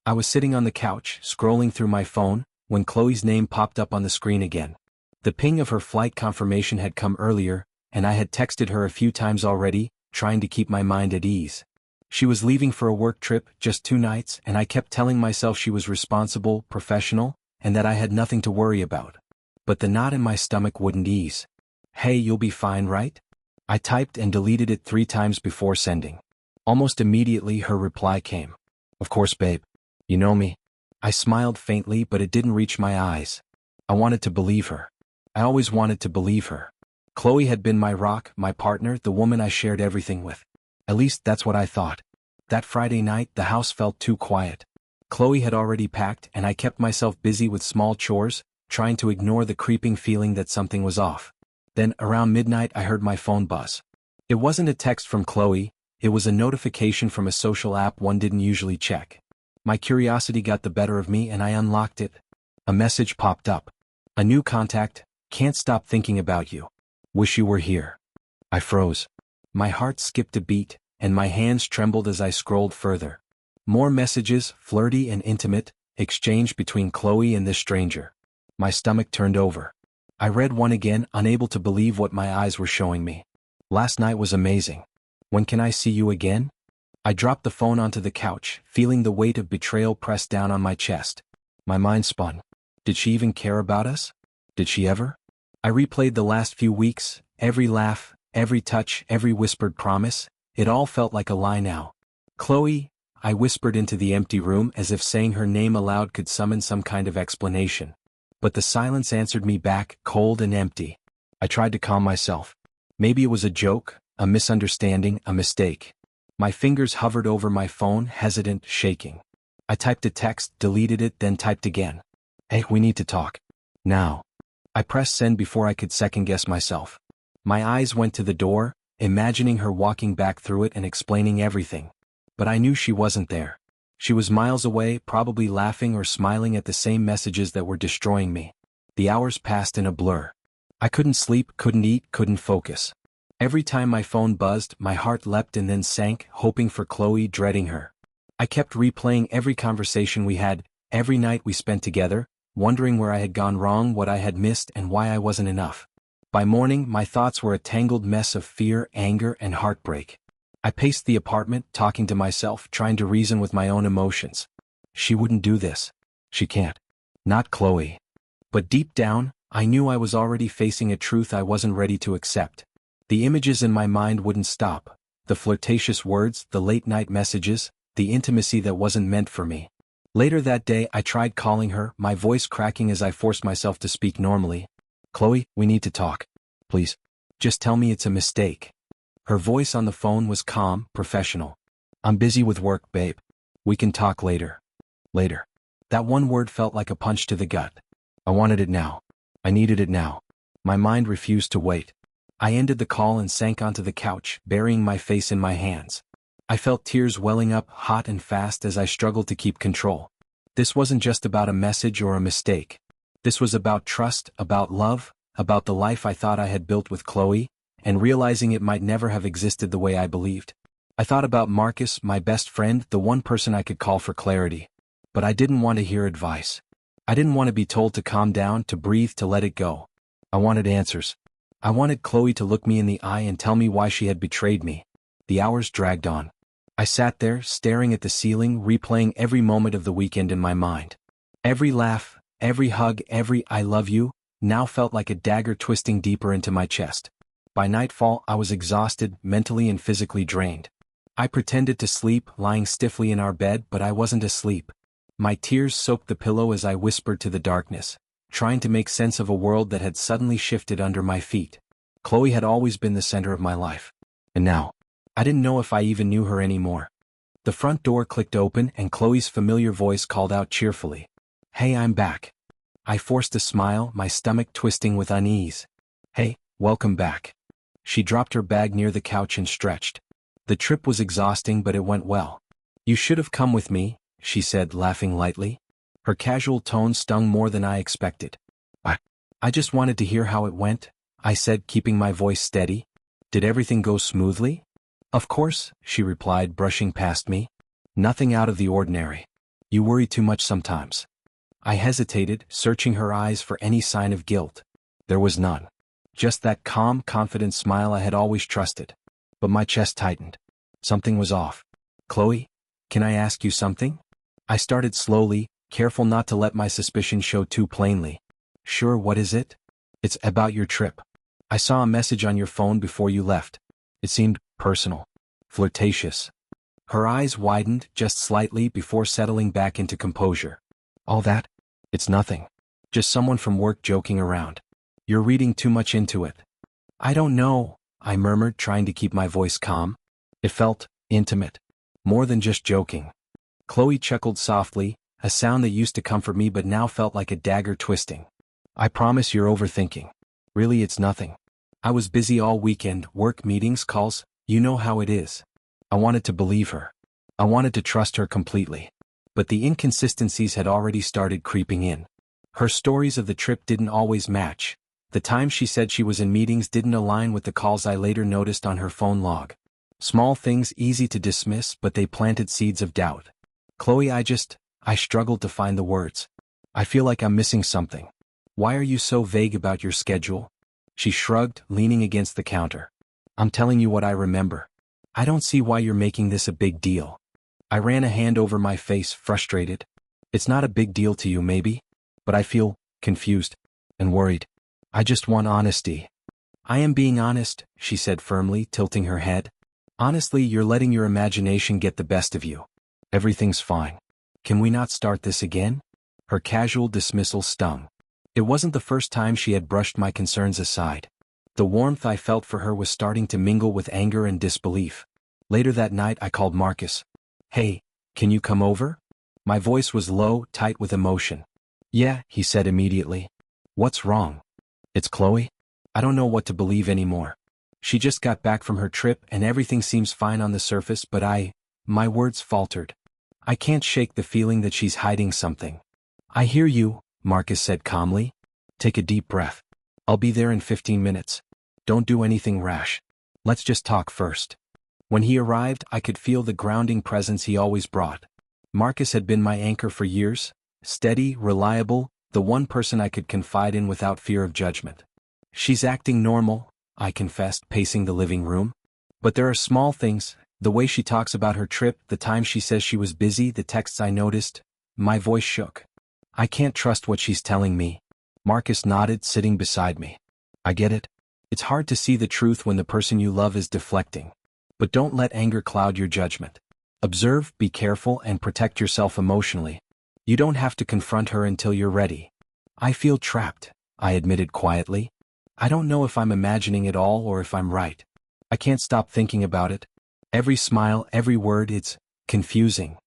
I was sitting on the couch, scrolling through my phone, when Chloe's name popped up on the screen again. The ping of her flight confirmation had come earlier, and I had texted her a few times already, trying to keep my mind at ease. She was leaving for a work trip, just 2 nights, and I kept telling myself she was responsible, professional, and that I had nothing to worry about. But the knot in my stomach wouldn't ease. "Hey, you'll be fine, right?" I typed and deleted it 3 times before sending. Almost immediately her reply came. "Of course, babe. You know me." I smiled faintly, but it didn't reach my eyes. I wanted to believe her. I always wanted to believe her. Chloe had been my rock, my partner, the woman I shared everything with. At least that's what I thought. That Friday night, the house felt too quiet. Chloe had already packed, and I kept myself busy with small chores, trying to ignore the creeping feeling that something was off. Then, around midnight, I heard my phone buzz. It wasn't a text from Chloe, it was a notification from a social app one didn't usually check. My curiosity got the better of me and I unlocked it. A message popped up. "A new contact, can't stop thinking about you. Wish you were here." I froze. My heart skipped a beat, and my hands trembled as I scrolled further. More messages, flirty and intimate, exchanged between Chloe and this stranger. My stomach turned over. I read one again, unable to believe what my eyes were showing me. "Last night was amazing. When can I see you again?" I dropped the phone onto the couch, feeling the weight of betrayal press down on my chest. My mind spun. Did she even care about us? Did she ever? I replayed the last few weeks, every laugh, every touch, every whispered promise. It all felt like a lie now. "Chloe," I whispered into the empty room as if saying her name aloud could summon some kind of explanation. But the silence answered me back, cold and empty. I tried to calm myself. Maybe it was a joke, a misunderstanding, a mistake. My fingers hovered over my phone, hesitant, shaking. I typed a text, deleted it, then typed again. "Hey, we need to talk. Now." I pressed send before I could second-guess myself. My eyes went to the door, imagining her walking back through it and explaining everything. But I knew she wasn't there. She was miles away, probably laughing or smiling at the same messages that were destroying me. The hours passed in a blur. I couldn't sleep, couldn't eat, couldn't focus. Every time my phone buzzed, my heart leapt and then sank, hoping for Chloe, dreading her. I kept replaying every conversation we had, every night we spent together, wondering where I had gone wrong, what I had missed, and why I wasn't enough. By morning, my thoughts were a tangled mess of fear, anger, and heartbreak. I paced the apartment, talking to myself, trying to reason with my own emotions. She wouldn't do this. She can't. Not Chloe. But deep down, I knew I was already facing a truth I wasn't ready to accept. The images in my mind wouldn't stop. The flirtatious words, the late-night messages, the intimacy that wasn't meant for me. Later that day, I tried calling her, my voice cracking as I forced myself to speak normally. "Chloe, we need to talk. Please. Just tell me it's a mistake." Her voice on the phone was calm, professional. "I'm busy with work, babe. We can talk later." Later. That one word felt like a punch to the gut. I wanted it now. I needed it now. My mind refused to wait. I ended the call and sank onto the couch, burying my face in my hands. I felt tears welling up, hot and fast, as I struggled to keep control. This wasn't just about a message or a mistake. This was about trust, about love, about the life I thought I had built with Chloe, and realizing it might never have existed the way I believed. I thought about Marcus, my best friend, the one person I could call for clarity. But I didn't want to hear advice. I didn't want to be told to calm down, to breathe, to let it go. I wanted answers. I wanted Chloe to look me in the eye and tell me why she had betrayed me. The hours dragged on. I sat there, staring at the ceiling, replaying every moment of the weekend in my mind. Every laugh, every hug, every "I love you" now felt like a dagger twisting deeper into my chest. By nightfall, I was exhausted, mentally and physically drained. I pretended to sleep, lying stiffly in our bed, but I wasn't asleep. My tears soaked the pillow as I whispered to the darkness, trying to make sense of a world that had suddenly shifted under my feet. Chloe had always been the center of my life. And now, I didn't know if I even knew her anymore. The front door clicked open and Chloe's familiar voice called out cheerfully. "Hey, I'm back." I forced a smile, my stomach twisting with unease. "Hey, welcome back." She dropped her bag near the couch and stretched. The trip was exhausting, but it went well. "You should have come with me," she said, laughing lightly. Her casual tone stung more than I expected. I just wanted to hear how it went," I said, keeping my voice steady. "Did everything go smoothly?" "Of course," she replied, brushing past me. "Nothing out of the ordinary. You worry too much sometimes. I hesitated, searching her eyes for any sign of guilt. There was none. Just that calm, confident smile I had always trusted. But my chest tightened. Something was off. Chloe, can I ask you something? I started slowly, careful not to let my suspicion show too plainly. Sure, what is it? It's about your trip. I saw a message on your phone before you left. It seemed personal, flirtatious. Her eyes widened just slightly before settling back into composure. All that? It's nothing. Just someone from work joking around. You're reading too much into it. I don't know, I murmured, trying to keep my voice calm. It felt intimate. More than just joking. Chloe chuckled softly, a sound that used to comfort me but now felt like a dagger twisting. I promise you're overthinking. Really, it's nothing. I was busy all weekend, work, meetings, calls, you know how it is. I wanted to believe her. I wanted to trust her completely. But the inconsistencies had already started creeping in. Her stories of the trip didn't always match. The times she said she was in meetings didn't align with the calls I later noticed on her phone log. Small things easy to dismiss, but they planted seeds of doubt. Chloe, I struggled to find the words. I feel like I'm missing something. Why are you so vague about your schedule? She shrugged, leaning against the counter. I'm telling you what I remember. I don't see why you're making this a big deal. I ran a hand over my face, frustrated. It's not a big deal to you, maybe? But I feel confused and worried. I just want honesty. I am being honest, she said firmly, tilting her head. Honestly, you're letting your imagination get the best of you. Everything's fine. Can we not start this again? Her casual dismissal stung. It wasn't the first time she had brushed my concerns aside. The warmth I felt for her was starting to mingle with anger and disbelief. Later that night I called Marcus. Hey, can you come over? My voice was low, tight with emotion. Yeah, he said immediately. What's wrong? It's Chloe. I don't know what to believe anymore. She just got back from her trip and everything seems fine on the surface, but my words faltered. I can't shake the feeling that she's hiding something. I hear you, Marcus said calmly. Take a deep breath. I'll be there in 15 minutes. Don't do anything rash. Let's just talk first. When he arrived, I could feel the grounding presence he always brought. Marcus had been my anchor for years, steady, reliable, the one person I could confide in without fear of judgment. She's acting normal, I confessed, pacing the living room. But there are small things, the way she talks about her trip, the time she says she was busy, the texts I noticed. My voice shook. I can't trust what she's telling me. Marcus nodded, sitting beside me. I get it. It's hard to see the truth when the person you love is deflecting. But don't let anger cloud your judgment. Observe, be careful, and protect yourself emotionally. You don't have to confront her until you're ready. I feel trapped, I admitted quietly. I don't know if I'm imagining it all or if I'm right. I can't stop thinking about it. Every smile, every word, it's confusing.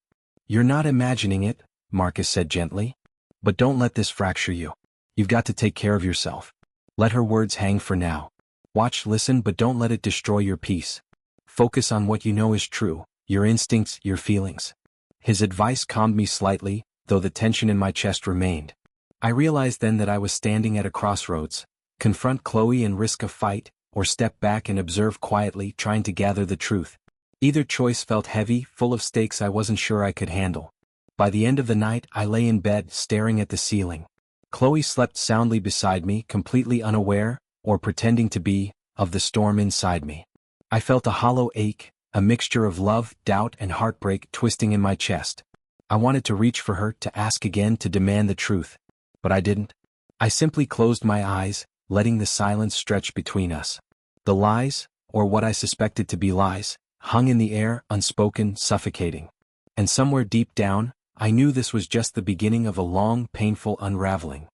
You're not imagining it, Marcus said gently. But don't let this fracture you. You've got to take care of yourself. Let her words hang for now. Watch, listen, but don't let it destroy your peace. Focus on what you know is true, your instincts, your feelings. His advice calmed me slightly, though the tension in my chest remained. I realized then that I was standing at a crossroads. Confront Chloe and risk a fight, or step back and observe quietly, trying to gather the truth. Either choice felt heavy, full of stakes I wasn't sure I could handle. By the end of the night, I lay in bed, staring at the ceiling. Chloe slept soundly beside me, completely unaware, or pretending to be, of the storm inside me. I felt a hollow ache, a mixture of love, doubt, and heartbreak twisting in my chest. I wanted to reach for her, to ask again, to demand the truth. But I didn't. I simply closed my eyes, letting the silence stretch between us. The lies, or what I suspected to be lies, hung in the air, unspoken, suffocating. And somewhere deep down, I knew this was just the beginning of a long, painful unraveling.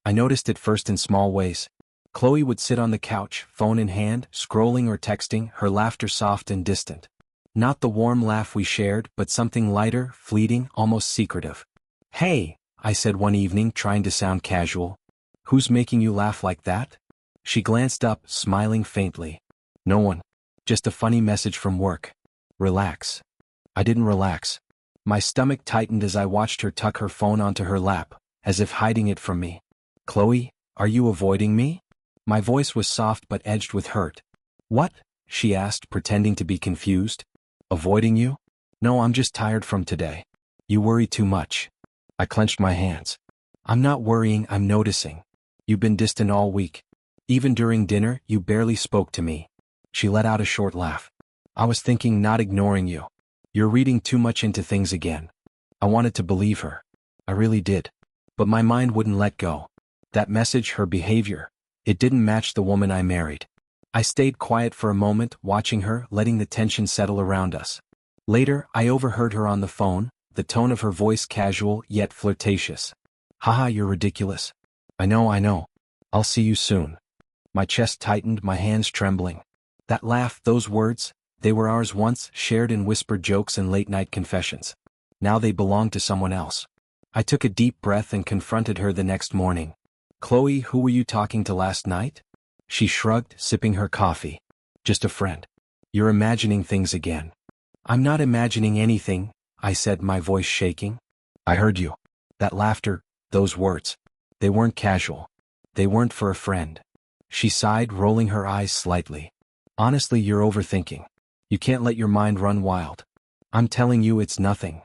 I noticed it first in small ways. Chloe would sit on the couch, phone in hand, scrolling or texting, her laughter soft and distant. Not the warm laugh we shared, but something lighter, fleeting, almost secretive. Hey, I said one evening, trying to sound casual. Who's making you laugh like that? She glanced up, smiling faintly. No one. Just a funny message from work. Relax. I didn't relax. My stomach tightened as I watched her tuck her phone onto her lap, as if hiding it from me. Chloe, are you avoiding me? My voice was soft but edged with hurt. What? She asked, pretending to be confused. Avoiding you? No, I'm just tired from today. You worry too much. I clenched my hands. I'm not worrying, I'm noticing. You've been distant all week. Even during dinner, you barely spoke to me. She let out a short laugh. I was thinking, not ignoring you. You're reading too much into things again. I wanted to believe her. I really did. But my mind wouldn't let go. That message, her behavior, it didn't match the woman I married. I stayed quiet for a moment, watching her, letting the tension settle around us. Later, I overheard her on the phone, the tone of her voice casual yet flirtatious. Haha, you're ridiculous. I know. I'll see you soon. My chest tightened, my hands trembling. That laugh, those words, they were ours once, shared in whispered jokes and late-night confessions. Now they belonged to someone else. I took a deep breath and confronted her the next morning. Chloe, who were you talking to last night? She shrugged, sipping her coffee. Just a friend. You're imagining things again. I'm not imagining anything, I said, my voice shaking. I heard you. That laughter, those words. They weren't casual. They weren't for a friend. She sighed, rolling her eyes slightly. Honestly, you're overthinking. You can't let your mind run wild. I'm telling you, it's nothing.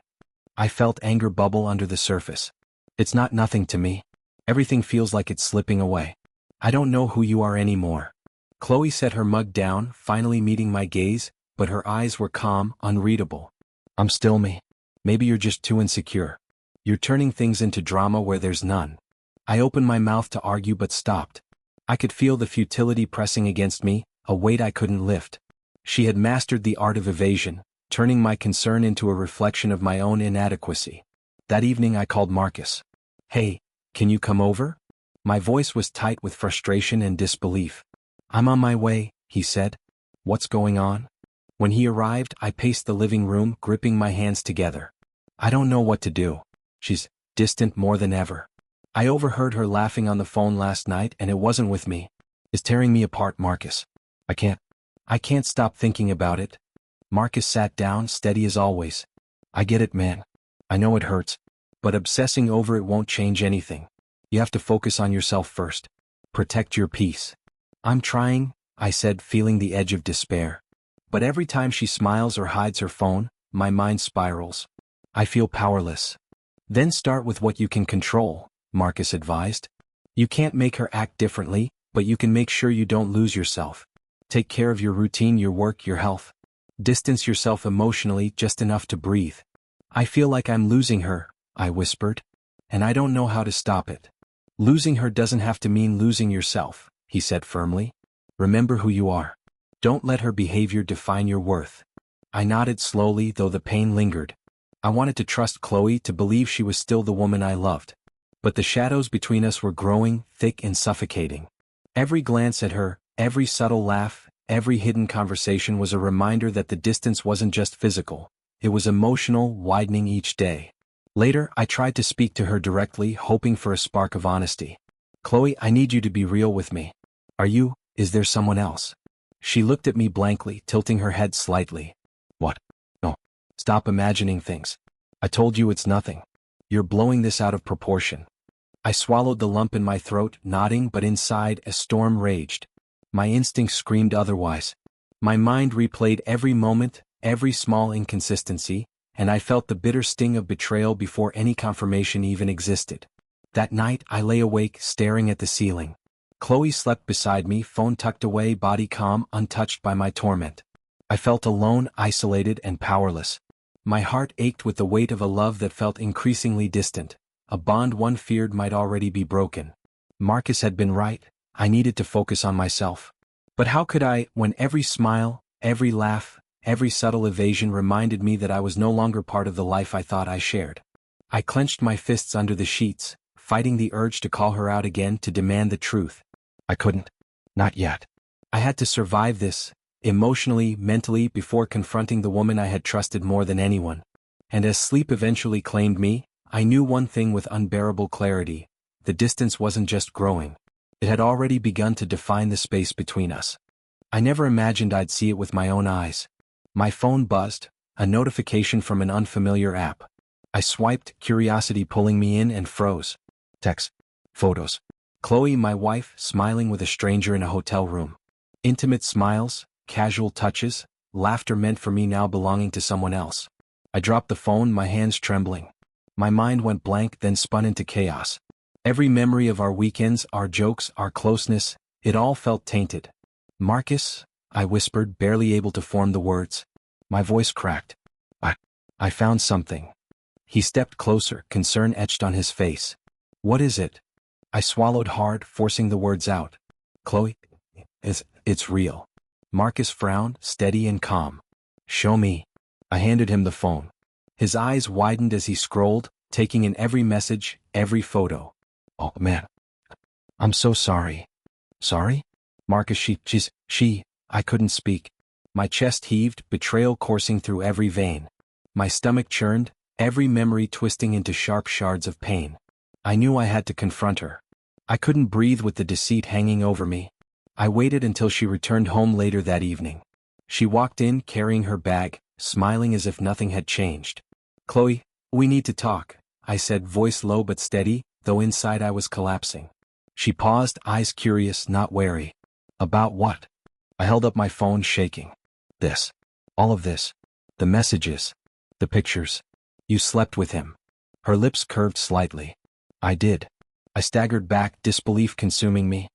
I felt anger bubble under the surface. It's not nothing to me. Everything feels like it's slipping away. I don't know who you are anymore. Chloe set her mug down, finally meeting my gaze, but her eyes were calm, unreadable. I'm still me. Maybe you're just too insecure. You're turning things into drama where there's none. I opened my mouth to argue but stopped. I could feel the futility pressing against me, a weight I couldn't lift. She had mastered the art of evasion, turning my concern into a reflection of my own inadequacy. That evening I called Marcus. Hey, can you come over? My voice was tight with frustration and disbelief. I'm on my way, he said. What's going on? When he arrived, I paced the living room, gripping my hands together. I don't know what to do. She's distant more than ever. I overheard her laughing on the phone last night, and it wasn't with me. It's tearing me apart, Marcus. I can't stop thinking about it. Marcus sat down, steady as always. I get it, man. I know it hurts. But obsessing over it won't change anything. You have to focus on yourself first. Protect your peace. I'm trying, I said, feeling the edge of despair. But every time she smiles or hides her phone, my mind spirals. I feel powerless. Then start with what you can control, Marcus advised. You can't make her act differently, but you can make sure you don't lose yourself. Take care of your routine, your work, your health. Distance yourself emotionally just enough to breathe. I feel like I'm losing her, I whispered. And I don't know how to stop it. Losing her doesn't have to mean losing yourself, he said firmly. Remember who you are. Don't let her behavior define your worth. I nodded slowly, though the pain lingered. I wanted to trust Chloe, to believe she was still the woman I loved. But the shadows between us were growing, thick and suffocating. Every glance at her, every subtle laugh, every hidden conversation was a reminder that the distance wasn't just physical. It was emotional, widening each day. Later, I tried to speak to her directly, hoping for a spark of honesty. Chloe, I need you to be real with me. Is there someone else? She looked at me blankly, tilting her head slightly. What? No. Stop imagining things. I told you it's nothing. You're blowing this out of proportion. I swallowed the lump in my throat, nodding, but inside a storm raged. My instincts screamed otherwise. My mind replayed every moment, every small inconsistency, and I felt the bitter sting of betrayal before any confirmation even existed. That night I lay awake, staring at the ceiling. Chloe slept beside me, phone tucked away, body calm, untouched by my torment. I felt alone, isolated, and powerless. My heart ached with the weight of a love that felt increasingly distant, a bond one feared might already be broken. Marcus had been right. I needed to focus on myself. But how could I, when every smile, every laugh, every subtle evasion reminded me that I was no longer part of the life I thought I shared? I clenched my fists under the sheets, fighting the urge to call her out again, to demand the truth. I couldn't. Not yet. I had to survive this, emotionally, mentally, before confronting the woman I had trusted more than anyone. And as sleep eventually claimed me, I knew one thing with unbearable clarity. The distance wasn't just growing. It had already begun to define the space between us. I never imagined I'd see it with my own eyes. My phone buzzed, a notification from an unfamiliar app. I swiped, curiosity pulling me in, and froze. Text. Photos. Chloe, my wife, smiling with a stranger in a hotel room. Intimate smiles, casual touches, laughter meant for me now belonging to someone else. I dropped the phone, my hands trembling. My mind went blank, then spun into chaos. Every memory of our weekends, our jokes, our closeness, it all felt tainted. Marcus, I whispered, barely able to form the words. My voice cracked. I found something. He stepped closer, concern etched on his face. What is it? I swallowed hard, forcing the words out. Chloe, it's real. Marcus frowned, steady and calm. Show me. I handed him the phone. His eyes widened as he scrolled, taking in every message, every photo. Oh man. I'm so sorry. Sorry? Marcus, I couldn't speak. My chest heaved, betrayal coursing through every vein. My stomach churned, every memory twisting into sharp shards of pain. I knew I had to confront her. I couldn't breathe with the deceit hanging over me. I waited until she returned home later that evening. She walked in carrying her bag, smiling as if nothing had changed. Chloe, we need to talk, I said, voice low but steady, though inside I was collapsing. She paused, eyes curious, not wary. About what? I held up my phone, shaking. This. All of this. The messages. The pictures. You slept with him. Her lips curved slightly. I did. I staggered back, disbelief consuming me.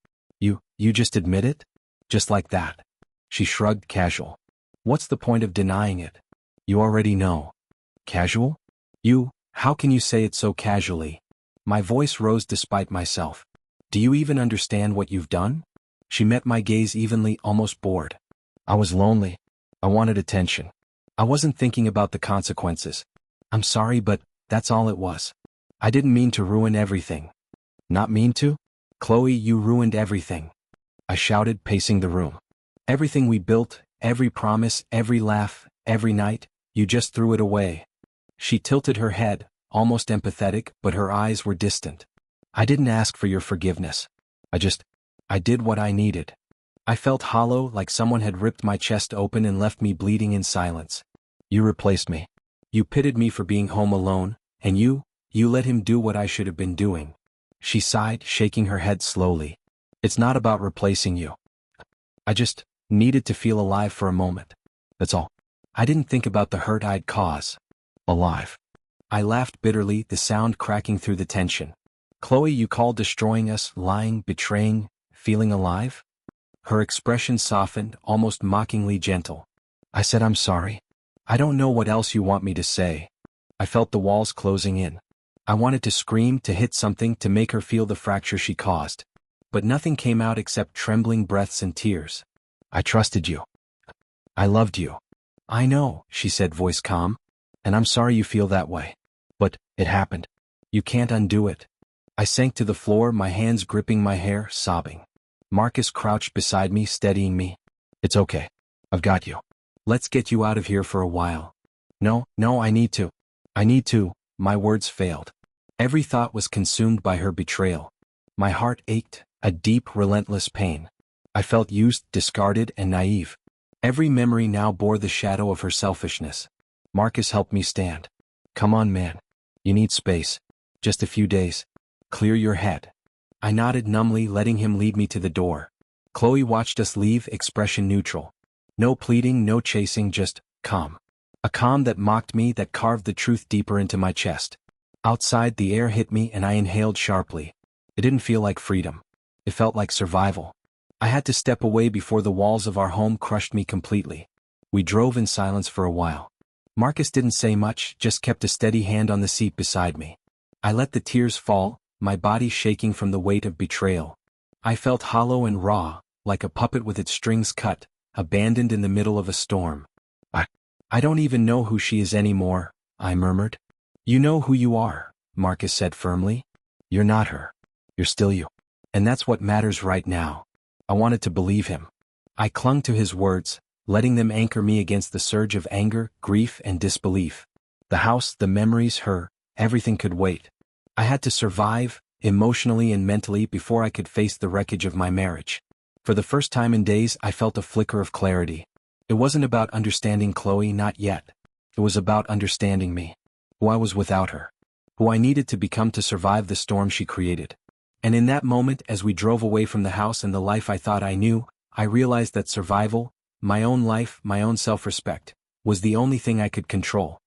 You just admit it? Just like that? She shrugged, casual. What's the point of denying it? You already know. Casual? How can you say it so casually? My voice rose despite myself. Do you even understand what you've done? She met my gaze evenly, almost bored. I was lonely. I wanted attention. I wasn't thinking about the consequences. I'm sorry, but that's all it was. I didn't mean to ruin everything. Not mean to? Chloe, you ruined everything. I shouted, pacing the room. Everything we built, every promise, every laugh, every night, you just threw it away. She tilted her head, almost empathetic, but her eyes were distant. I didn't ask for your forgiveness. I did what I needed. I felt hollow, like someone had ripped my chest open and left me bleeding in silence. You replaced me. You pitted me for being home alone, and you let him do what I should have been doing. She sighed, shaking her head slowly. It's not about replacing you. I just needed to feel alive for a moment. That's all. I didn't think about the hurt I'd cause. Alive. I laughed bitterly, the sound cracking through the tension. Chloe, you call destroying us, lying, betraying, feeling alive? Her expression softened, almost mockingly gentle. I said I'm sorry. I don't know what else you want me to say. I felt the walls closing in. I wanted to scream, to hit something, to make her feel the fracture she caused. But nothing came out except trembling breaths and tears. I trusted you. I loved you. I know, she said, voice calm. And I'm sorry you feel that way. But it happened. You can't undo it. I sank to the floor, my hands gripping my hair, sobbing. Marcus crouched beside me, steadying me. It's okay. I've got you. Let's get you out of here for a while. No, I need to. My words failed. Every thought was consumed by her betrayal. My heart ached, a deep, relentless pain. I felt used, discarded, and naive. Every memory now bore the shadow of her selfishness. Marcus helped me stand. Come on, man. You need space. Just a few days. Clear your head. I nodded numbly, letting him lead me to the door. Chloe watched us leave, expression neutral. No pleading, no chasing, just calm. A calm that mocked me, that carved the truth deeper into my chest. Outside, the air hit me and I inhaled sharply. It didn't feel like freedom. It felt like survival. I had to step away before the walls of our home crushed me completely. We drove in silence for a while. Marcus didn't say much, just kept a steady hand on the seat beside me. I let the tears fall, my body shaking from the weight of betrayal. I felt hollow and raw, like a puppet with its strings cut, abandoned in the middle of a storm. I don't even know who she is anymore, I murmured. You know who you are, Marcus said firmly. You're not her. You're still you. And that's what matters right now. I wanted to believe him. I clung to his words, letting them anchor me against the surge of anger, grief, and disbelief. The house, the memories, her, everything could wait. I had to survive, emotionally and mentally, before I could face the wreckage of my marriage. For the first time in days, I felt a flicker of clarity. It wasn't about understanding Chloe, not yet. It was about understanding me. Who I was without her. Who I needed to become to survive the storm she created. And in that moment, as we drove away from the house and the life I thought I knew, I realized that survival, my own life, my own self-respect, was the only thing I could control.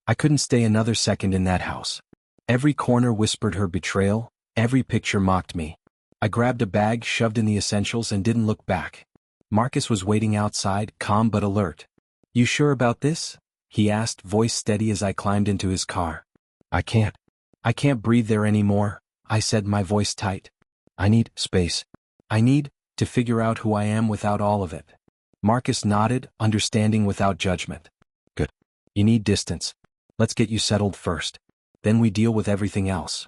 I couldn't stay another second in that house. Every corner whispered her betrayal, every picture mocked me. I grabbed a bag, shoved in the essentials, and didn't look back. Marcus was waiting outside, calm but alert. "You sure about this?" he asked, voice steady as I climbed into his car. I can't breathe there anymore," I said, my voice tight. "I need space. I need to figure out who I am without all of it." Marcus nodded, understanding without judgment. "Good. You need distance. Let's get you settled first. Then we deal with everything else."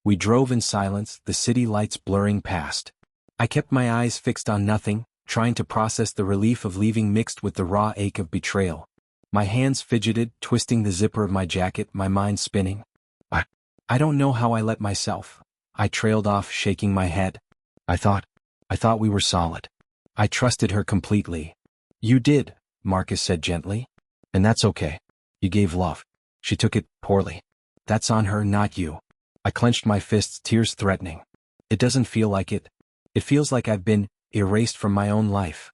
We drove in silence, the city lights blurring past. I kept my eyes fixed on nothing, trying to process the relief of leaving mixed with the raw ache of betrayal. My hands fidgeted, twisting the zipper of my jacket, my mind spinning. I don't know how I let myself. I trailed off, shaking my head. I thought we were solid. I trusted her completely." "You did," Marcus said gently. "And that's okay. You gave love. She took it poorly. That's on her, not you." I clenched my fists, tears threatening. "It doesn't feel like it. It feels like I've been erased from my own life."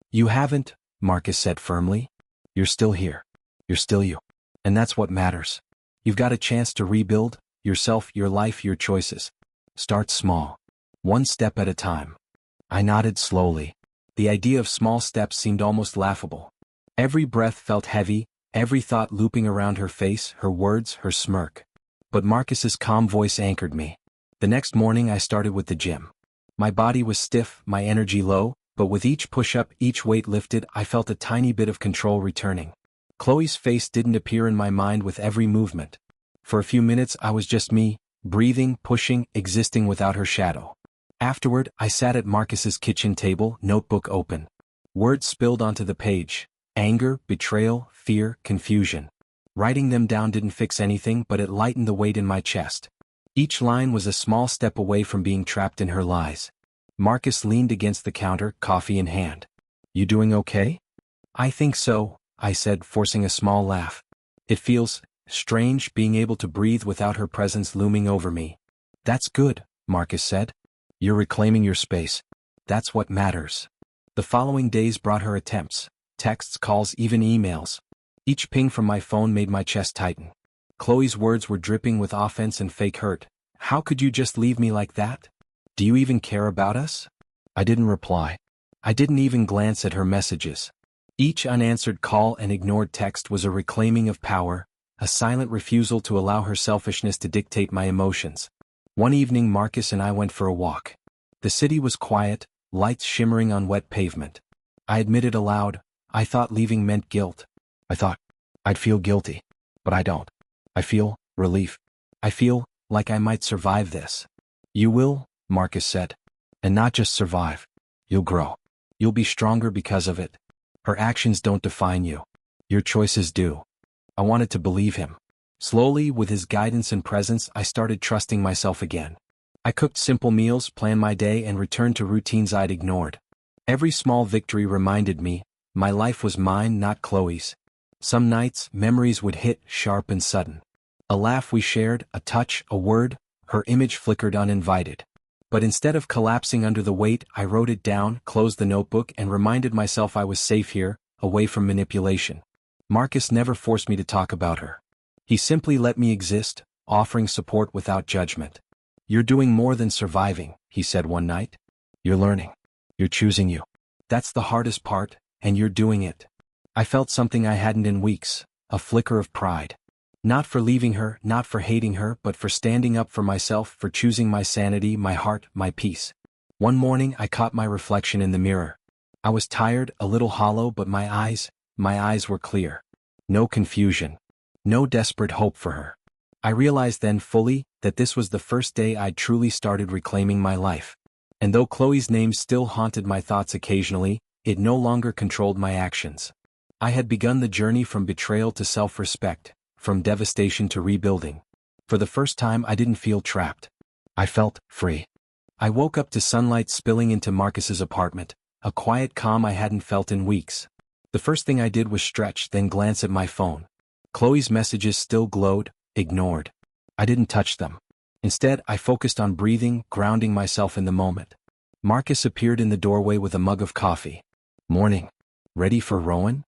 "You haven't," Marcus said firmly. "You're still here. You're still you. And that's what matters. You've got a chance to rebuild yourself, your life, your choices. Start small. One step at a time." I nodded slowly. The idea of small steps seemed almost laughable. Every breath felt heavy, every thought looping around her face, her words, her smirk. But Marcus's calm voice anchored me. The next morning I started with the gym. My body was stiff, my energy low, but with each push-up, each weight lifted, I felt a tiny bit of control returning. Chloe's face didn't appear in my mind with every movement. For a few minutes I was just me, breathing, pushing, existing without her shadow. Afterward, I sat at Marcus's kitchen table, notebook open. Words spilled onto the page. Anger, betrayal, fear, confusion. Writing them down didn't fix anything, but it lightened the weight in my chest. Each line was a small step away from being trapped in her lies. Marcus leaned against the counter, coffee in hand. "You doing okay?" "I think so," I said, forcing a small laugh. "It feels strange being able to breathe without her presence looming over me." "That's good," Marcus said. "You're reclaiming your space. That's what matters." The following days brought her attempts, texts, calls, even emails. Each ping from my phone made my chest tighten. Chloe's words were dripping with offense and fake hurt. "How could you just leave me like that? Do you even care about us?" I didn't reply. I didn't even glance at her messages. Each unanswered call and ignored text was a reclaiming of power, a silent refusal to allow her selfishness to dictate my emotions. One evening Marcus and I went for a walk. The city was quiet, lights shimmering on wet pavement. I admitted aloud, I thought leaving meant guilt. I thought I'd feel guilty, but I don't. I feel relief. I feel like I might survive this. "You will," Marcus said. "And not just survive. You'll grow. You'll be stronger because of it. Her actions don't define you. Your choices do." I wanted to believe him. Slowly, with his guidance and presence, I started trusting myself again. I cooked simple meals, planned my day, and returned to routines I'd ignored. Every small victory reminded me, my life was mine, not Chloe's. Some nights, memories would hit, sharp and sudden. A laugh we shared, a touch, a word, her image flickered uninvited. But instead of collapsing under the weight, I wrote it down, closed the notebook, and reminded myself I was safe here, away from manipulation. Marcus never forced me to talk about her. He simply let me exist, offering support without judgment. "You're doing more than surviving," he said one night. "You're learning. You're choosing you. That's the hardest part, and you're doing it." I felt something I hadn't in weeks, a flicker of pride. Not for leaving her, not for hating her, but for standing up for myself, for choosing my sanity, my heart, my peace. One morning I caught my reflection in the mirror. I was tired, a little hollow, but my eyes were clear. No confusion. No desperate hope for her. I realized then fully that this was the first day I'd truly started reclaiming my life. And though Chloe's name still haunted my thoughts occasionally, it no longer controlled my actions. I had begun the journey from betrayal to self-respect, from devastation to rebuilding. For the first time I didn't feel trapped. I felt free. I woke up to sunlight spilling into Marcus's apartment, a quiet calm I hadn't felt in weeks. The first thing I did was stretch, then glance at my phone. Chloe's messages still glowed, ignored. I didn't touch them. Instead, I focused on breathing, grounding myself in the moment. Marcus appeared in the doorway with a mug of coffee. "Morning. Ready for Rowan?"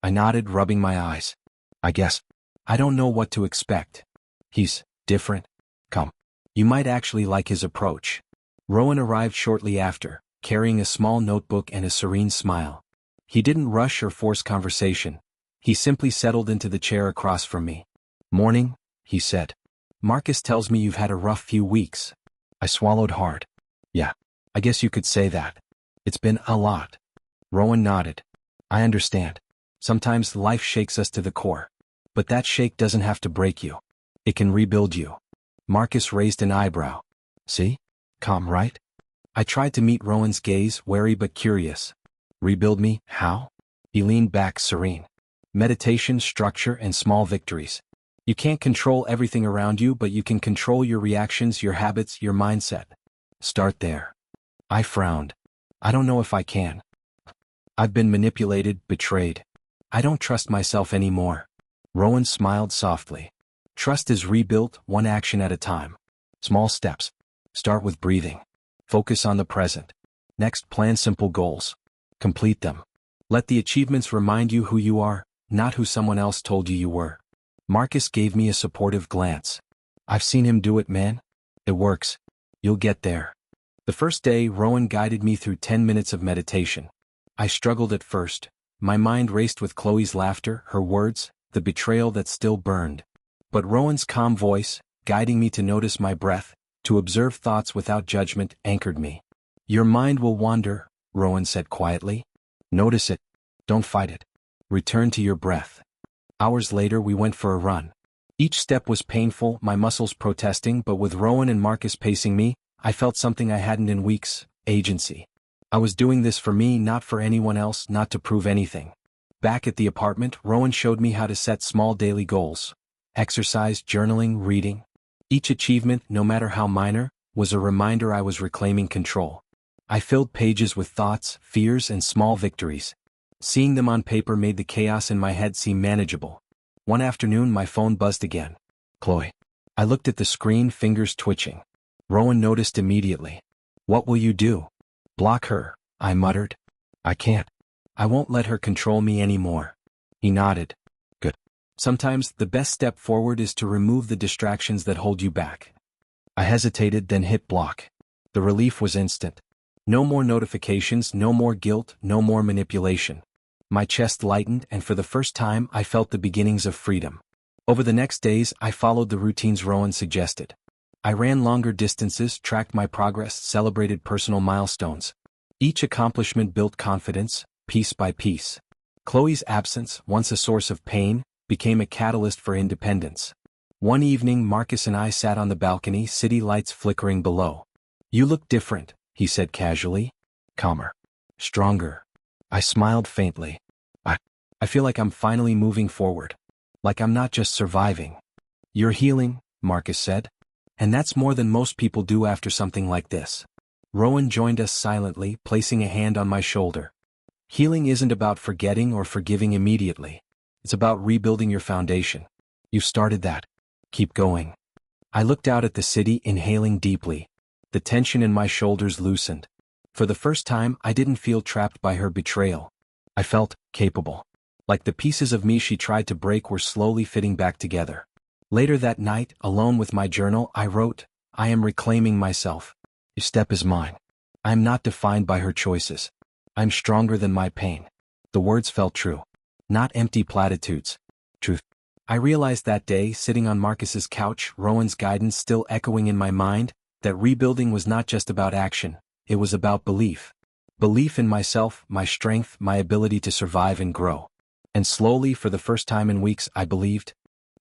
I nodded, rubbing my eyes. "I guess. I don't know what to expect. He's different," Come. You might actually like his approach. Rowan arrived shortly after, carrying a small notebook and a serene smile. He didn't rush or force conversation. He simply settled into the chair across from me. Morning, he said. Marcus tells me you've had a rough few weeks. I swallowed hard. Yeah, I guess you could say that. It's been a lot. Rowan nodded. I understand. Sometimes life shakes us to the core. But that shake doesn't have to break you. It can rebuild you. Marcus raised an eyebrow. See? Calm, right? I tried to meet Rowan's gaze, wary but curious. Rebuild me, how? He leaned back, serene. Meditation, structure, and small victories. You can't control everything around you, but you can control your reactions, your habits, your mindset. Start there. I frowned. I don't know if I can. I've been manipulated, betrayed. I don't trust myself anymore. Rowan smiled softly. Trust is rebuilt, one action at a time. Small steps. Start with breathing. Focus on the present. Next, plan simple goals. Complete them. Let the achievements remind you who you are, not who someone else told you you were. Marcus gave me a supportive glance. I've seen him do it, man. It works. You'll get there. The first day, Rowan guided me through 10 minutes of meditation. I struggled at first. My mind raced with Chloe's laughter, her words, the betrayal that still burned. But Rowan's calm voice, guiding me to notice my breath, to observe thoughts without judgment, anchored me. Your mind will wander, Rowan said quietly. Notice it. Don't fight it. Return to your breath. Hours later we went for a run. Each step was painful, my muscles protesting, but with Rowan and Marcus pacing me, I felt something I hadn't in weeks: agency. I was doing this for me, not for anyone else, not to prove anything. Back at the apartment, Rowan showed me how to set small daily goals. Exercise, journaling, reading. Each achievement, no matter how minor, was a reminder I was reclaiming control. I filled pages with thoughts, fears, and small victories. Seeing them on paper made the chaos in my head seem manageable. One afternoon my phone buzzed again. Chloe. I looked at the screen, fingers twitching. Rowan noticed immediately. What will you do? Block her, I muttered. I can't. I won't let her control me anymore. He nodded. Good. Sometimes the best step forward is to remove the distractions that hold you back. I hesitated, then hit block. The relief was instant. No more notifications, no more guilt, no more manipulation. My chest lightened, and for the first time I felt the beginnings of freedom. Over the next days I followed the routines Rowan suggested. I ran longer distances, tracked my progress, celebrated personal milestones. Each accomplishment built confidence, piece by piece. Chloe's absence, once a source of pain, became a catalyst for independence. One evening Marcus and I sat on the balcony, city lights flickering below. You look different, he said casually. Calmer. Stronger. I smiled faintly. I feel like I'm finally moving forward. Like I'm not just surviving. You're healing, Marcus said. And that's more than most people do after something like this. Rowan joined us silently, placing a hand on my shoulder. Healing isn't about forgetting or forgiving immediately. It's about rebuilding your foundation. You've started that. Keep going. I looked out at the city, inhaling deeply. The tension in my shoulders loosened. For the first time, I didn't feel trapped by her betrayal. I felt capable. Like the pieces of me she tried to break were slowly fitting back together. Later that night, alone with my journal, I wrote, I am reclaiming myself. Each step is mine. I am not defined by her choices. I'm stronger than my pain. The words felt true. Not empty platitudes. Truth. I realized that day, sitting on Marcus's couch, Rowan's guidance still echoing in my mind, that rebuilding was not just about action, it was about belief. Belief in myself, my strength, my ability to survive and grow. And slowly, for the first time in weeks, I believed.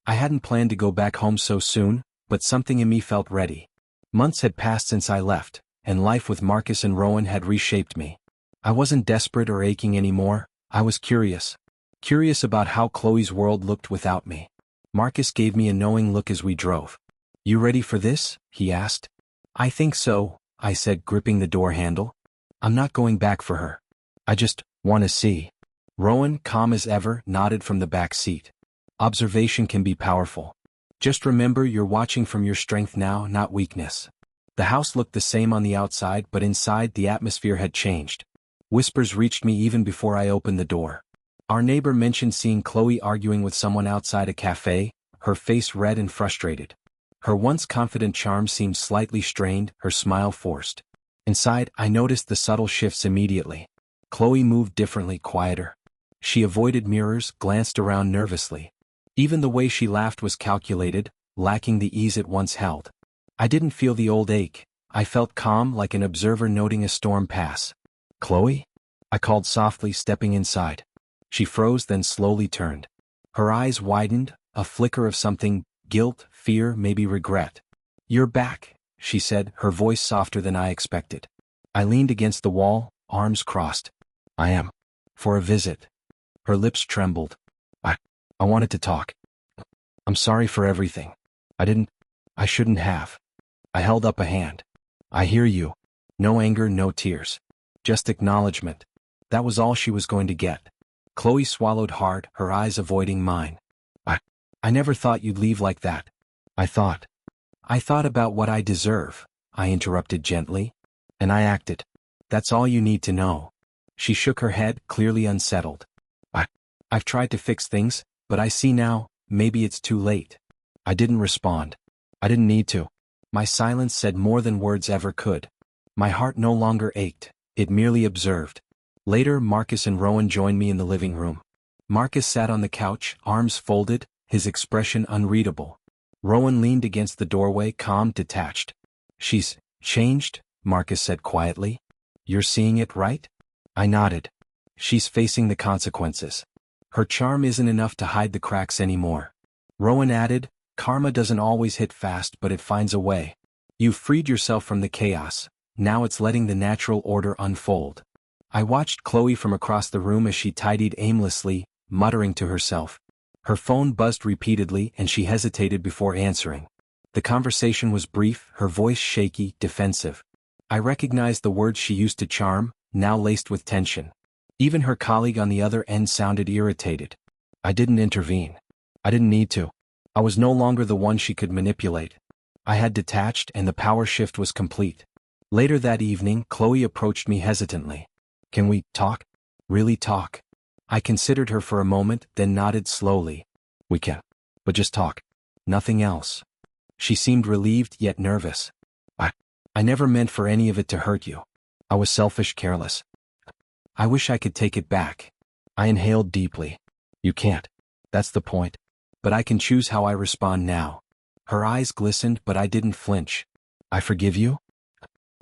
I hadn't planned to go back home so soon, but something in me felt ready. Months had passed since I left, and life with Marcus and Rowan had reshaped me. I wasn't desperate or aching anymore, I was curious. Curious about how Chloe's world looked without me. Marcus gave me a knowing look as we drove. You ready for this? He asked. I think so, I said, gripping the door handle. I'm not going back for her. I just want to see. Rowan, calm as ever, nodded from the back seat. Observation can be powerful. Just remember you're watching from your strength now, not weakness. The house looked the same on the outside, but inside the atmosphere had changed. Whispers reached me even before I opened the door. Our neighbor mentioned seeing Chloe arguing with someone outside a cafe, her face red and frustrated. Her once confident charm seemed slightly strained, her smile forced. Inside, I noticed the subtle shifts immediately. Chloe moved differently, quieter. She avoided mirrors, glanced around nervously. Even the way she laughed was calculated, lacking the ease it once held. I didn't feel the old ache. I felt calm, like an observer noting a storm pass. "Chloe?" I called softly, stepping inside. She froze, then slowly turned. Her eyes widened, a flicker of something, guilt, fear, maybe regret. "You're back," she said, her voice softer than I expected. I leaned against the wall, arms crossed. "I am. For a visit." Her lips trembled. I wanted to talk. "I'm sorry for everything. I shouldn't have." I held up a hand. "I hear you." No anger, no tears. Just acknowledgement. That was all she was going to get. Chloe swallowed hard, her eyes avoiding mine. I never thought you'd leave like that." I thought about what I deserve," I interrupted gently. "And I acted. That's all you need to know." She shook her head, clearly unsettled. I've tried to fix things, but I see now, maybe it's too late." I didn't respond. I didn't need to. My silence said more than words ever could. My heart no longer ached, it merely observed. Later, Marcus and Rowan joined me in the living room. Marcus sat on the couch, arms folded, his expression unreadable. Rowan leaned against the doorway, calm, detached. "She's changed," Marcus said quietly. "You're seeing it, right?" I nodded. "She's facing the consequences. Her charm isn't enough to hide the cracks anymore." Rowan added, "Karma doesn't always hit fast, but it finds a way. You've freed yourself from the chaos. Now it's letting the natural order unfold." I watched Chloe from across the room as she tidied aimlessly, muttering to herself. Her phone buzzed repeatedly and she hesitated before answering. The conversation was brief, her voice shaky, defensive. I recognized the words she used to charm, now laced with tension. Even her colleague on the other end sounded irritated. I didn't intervene. I didn't need to. I was no longer the one she could manipulate. I had detached and the power shift was complete. Later that evening, Chloe approached me hesitantly. "Can we talk? Really talk?" I considered her for a moment, then nodded slowly. "We can. But just talk. Nothing else." She seemed relieved yet nervous. I never meant for any of it to hurt you. I was selfish, careless. I wish I could take it back." I inhaled deeply. "You can't. That's the point. But I can choose how I respond now." Her eyes glistened, but I didn't flinch. "I forgive you?"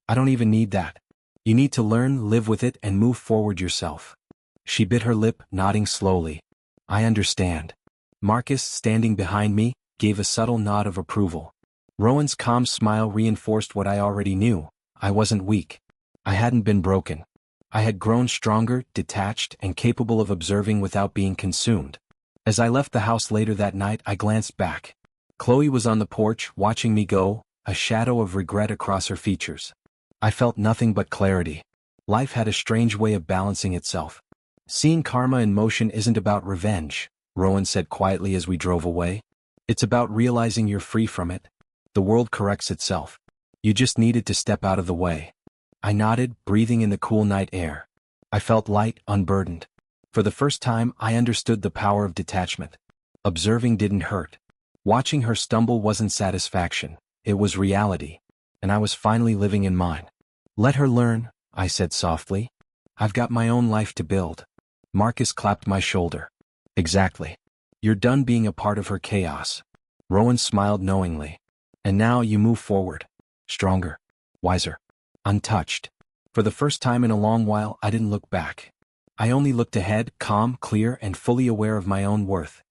"I don't even need that. You need to learn, live with it, and move forward yourself." She bit her lip, nodding slowly. "I understand." Marcus, standing behind me, gave a subtle nod of approval. Rowan's calm smile reinforced what I already knew. I wasn't weak. I hadn't been broken. I had grown stronger, detached, and capable of observing without being consumed. As I left the house later that night, I glanced back. Chloe was on the porch, watching me go, a shadow of regret across her features. I felt nothing but clarity. Life had a strange way of balancing itself. "Seeing karma in motion isn't about revenge," Rowan said quietly as we drove away. "It's about realizing you're free from it. The world corrects itself. You just needed to step out of the way." I nodded, breathing in the cool night air. I felt light, unburdened. For the first time, I understood the power of detachment. Observing didn't hurt. Watching her stumble wasn't satisfaction, it was reality. And I was finally living in mine. "Let her learn," I said softly. "I've got my own life to build." Marcus clapped my shoulder. "Exactly. You're done being a part of her chaos." Rowan smiled knowingly. "And now you move forward. Stronger. Wiser. Untouched." For the first time in a long while, I didn't look back. I only looked ahead, calm, clear, and fully aware of my own worth.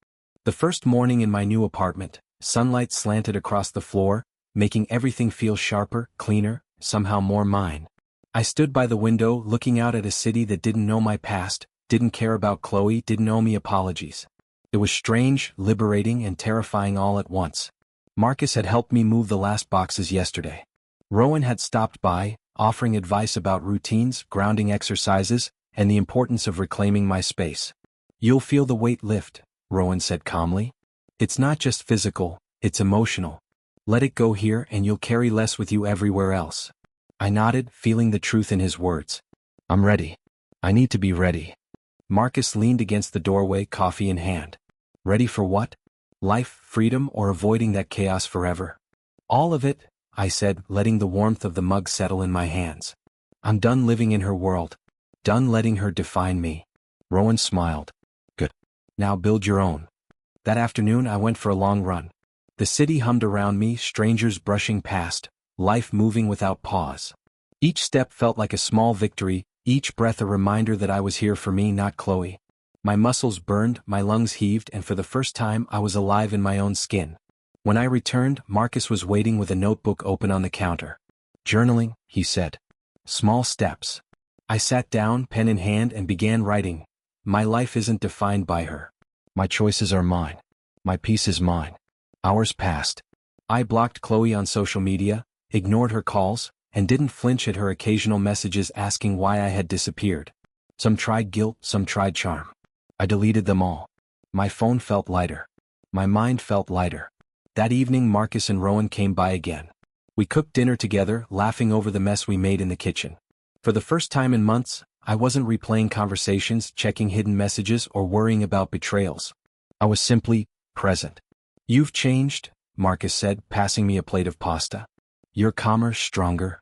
The first morning in my new apartment, sunlight slanted across the floor, making everything feel sharper, cleaner, somehow more mine. I stood by the window, looking out at a city that didn't know my past, didn't care about Chloe, didn't owe me apologies. It was strange, liberating, and terrifying all at once. Marcus had helped me move the last boxes yesterday. Rowan had stopped by, offering advice about routines, grounding exercises, and the importance of reclaiming my space. "You'll feel the weight lift," Rowan said calmly. "It's not just physical, it's emotional. Let it go here and you'll carry less with you everywhere else." I nodded, feeling the truth in his words. "I'm ready. I need to be ready." Marcus leaned against the doorway, coffee in hand. "Ready for what? Life, freedom, or avoiding that chaos forever?" All of it, I said, letting the warmth of the mug settle in my hands. I'm done living in her world. Done letting her define me. Rowan smiled. Good. Now build your own. That afternoon I went for a long run. The city hummed around me, strangers brushing past, life moving without pause. Each step felt like a small victory, each breath a reminder that I was here for me, not Chloe. My muscles burned, my lungs heaved, and for the first time I was alive in my own skin. When I returned, Marcus was waiting with a notebook open on the counter. Journaling, he said. Small steps. I sat down, pen in hand, and began writing. My life isn't defined by her. My choices are mine. My peace is mine. Hours passed. I blocked Chloe on social media, ignored her calls, and didn't flinch at her occasional messages asking why I had disappeared. Some tried guilt, some tried charm. I deleted them all. My phone felt lighter. My mind felt lighter. That evening Marcus and Rowan came by again. We cooked dinner together, laughing over the mess we made in the kitchen. For the first time in months, I wasn't replaying conversations, checking hidden messages, or worrying about betrayals. I was simply present. You've changed, Marcus said, passing me a plate of pasta. You're calmer, stronger.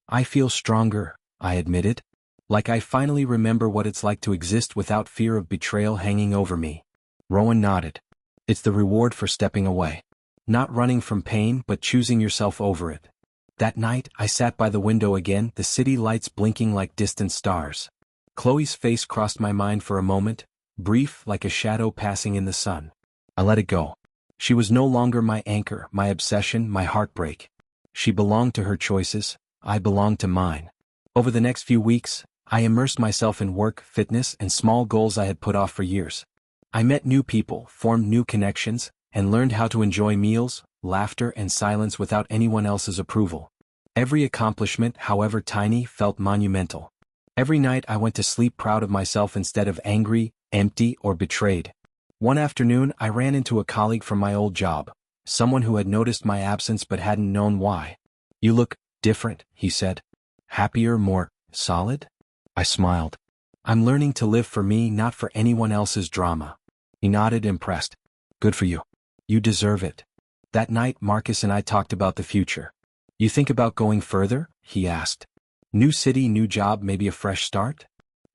I feel stronger, I admitted. Like I finally remember what it's like to exist without fear of betrayal hanging over me. Rowan nodded. It's the reward for stepping away. Not running from pain, but choosing yourself over it. That night, I sat by the window again, the city lights blinking like distant stars. Chloe's face crossed my mind for a moment, brief like a shadow passing in the sun. I let it go. She was no longer my anchor, my obsession, my heartbreak. She belonged to her choices, I belonged to mine. Over the next few weeks, I immersed myself in work, fitness, and small goals I had put off for years. I met new people, formed new connections, and learned how to enjoy meals, laughter, and silence without anyone else's approval. Every accomplishment, however tiny, felt monumental. Every night I went to sleep proud of myself instead of angry, empty, or betrayed. One afternoon I ran into a colleague from my old job, someone who had noticed my absence but hadn't known why. You look different, he said. Happier, more solid? I smiled. I'm learning to live for me, not for anyone else's drama. He nodded, impressed. Good for you. You deserve it. That night Marcus and I talked about the future. You think about going further? He asked. New city, new job, maybe a fresh start?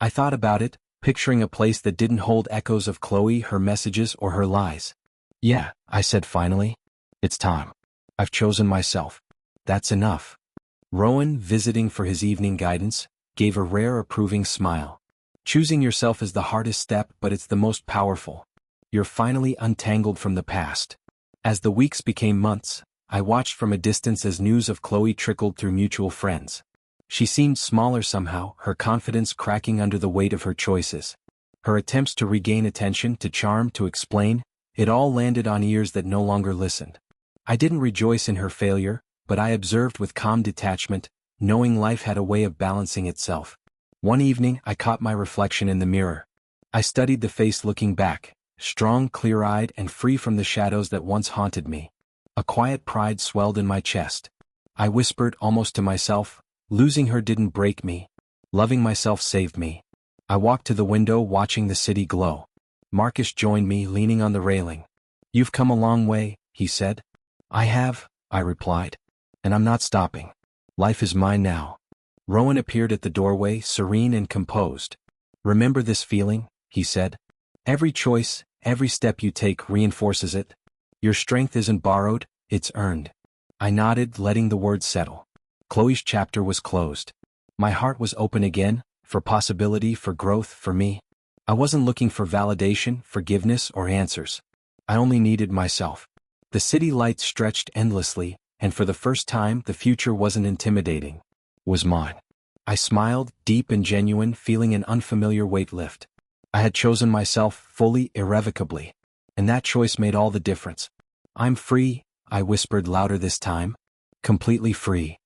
I thought about it, picturing a place that didn't hold echoes of Chloe, her messages, or her lies. Yeah, I said finally. It's time. I've chosen myself. That's enough. Rowan, visiting for his evening guidance, gave a rare approving smile. Choosing yourself is the hardest step, but it's the most powerful. You're finally untangled from the past. As the weeks became months, I watched from a distance as news of Chloe trickled through mutual friends. She seemed smaller somehow, her confidence cracking under the weight of her choices. Her attempts to regain attention, to charm, to explain, it all landed on ears that no longer listened. I didn't rejoice in her failure, but I observed with calm detachment, knowing life had a way of balancing itself. One evening I caught my reflection in the mirror. I studied the face looking back, strong, clear-eyed, and free from the shadows that once haunted me. A quiet pride swelled in my chest. I whispered almost to myself, losing her didn't break me. Loving myself saved me. I walked to the window watching the city glow. Marcus joined me, leaning on the railing. You've come a long way, he said. I have, I replied. And I'm not stopping. Life is mine now. Rowan appeared at the doorway, serene and composed. Remember this feeling, he said. Every choice, every step you take reinforces it. Your strength isn't borrowed, it's earned. I nodded, letting the words settle. Chloe's chapter was closed. My heart was open again, for possibility, for growth, for me. I wasn't looking for validation, forgiveness, or answers. I only needed myself. The city lights stretched endlessly, and for the first time the future wasn't intimidating. It was mine. I smiled, deep and genuine, feeling an unfamiliar weight lift. I had chosen myself fully, irrevocably. And that choice made all the difference. I'm free, I whispered louder this time. Completely free.